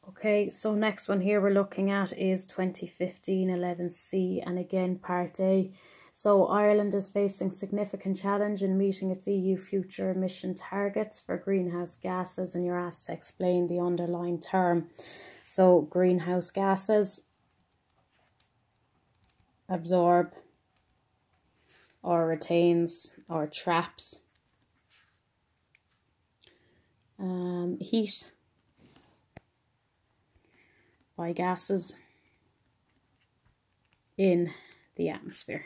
Okay, so next one here we're looking at is 2015 11C, and again part A. So Ireland is facing significant challenge in meeting its EU future emission targets for greenhouse gases, and you're asked to explain the underlying term. So greenhouse gases absorb or retains or traps heat by gases in the atmosphere.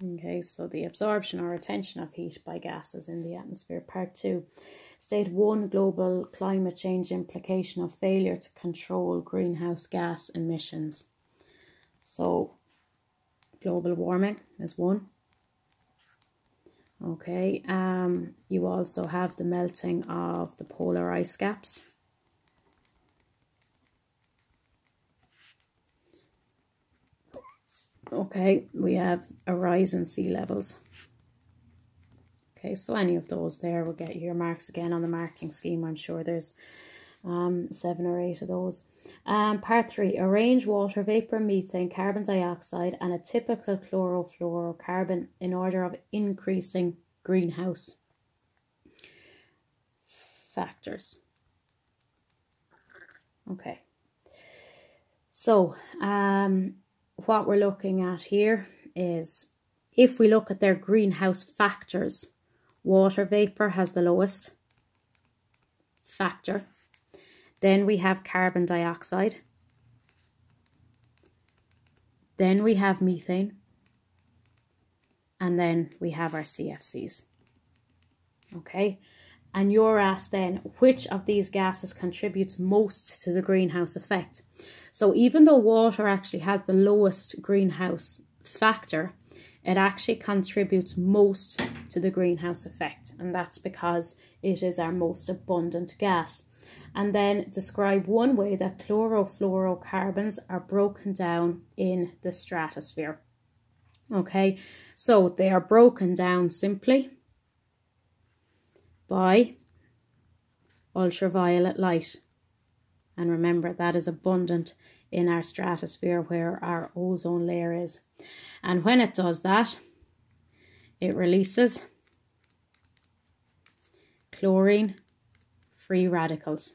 Okay, so the absorption or retention of heat by gases in the atmosphere. Part 2. State 1 global climate change implication of failure to control greenhouse gas emissions. So global warming is one. Okay, you also have the melting of the polar ice caps. Okay, we have a rise in sea levels. Okay, so any of those there will get your marks again on the marking scheme. I'm sure there's 7 or 8 of those. Part 3, arrange water vapor, methane, carbon dioxide and a typical chlorofluorocarbon in order of increasing greenhouse factors. Okay, so what we're looking at here is, if we look at their greenhouse factors, water vapor has the lowest factor. Then we have carbon dioxide. Then we have methane. And then we have our CFCs. Okay. And you're asked then, which of these gases contributes most to the greenhouse effect? So even though water actually has the lowest greenhouse factor, it actually contributes most to the greenhouse effect. And that's because it is our most abundant gas. And then describe one way that chlorofluorocarbons are broken down in the stratosphere. Okay, so they are broken down simply by ultraviolet light. And remember, that is abundant in our stratosphere where our ozone layer is. And when it does that, it releases chlorine free radicals.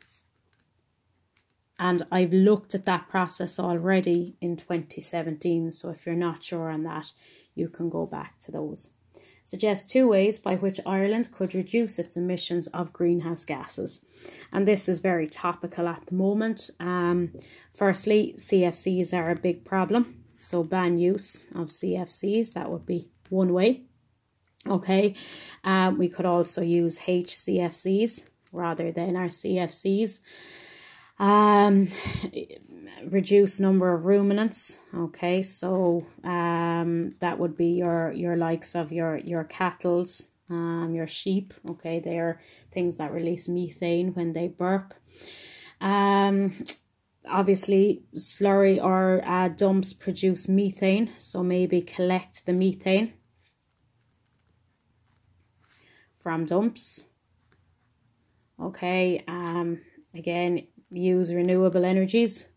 And I've looked at that process already in 2017. So if you're not sure on that, you can go back to those. Suggest 2 ways by which Ireland could reduce its emissions of greenhouse gases. And this is very topical at the moment. Firstly, CFCs are a big problem. So ban use of CFCs, that would be one way. Okay, we could also use HCFCs rather than our CFCs. Reduce number of ruminants. Okay, so that would be your likes of your cattles, your sheep. Okay, they're things that release methane when they burp. Obviously slurry or dumps produce methane, so maybe collect the methane from dumps. Okay, again, use renewable energies.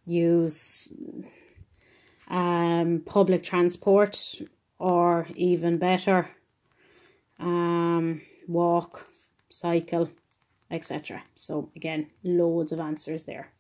Use public transport, or even better, walk, cycle, etc. So again, loads of answers there.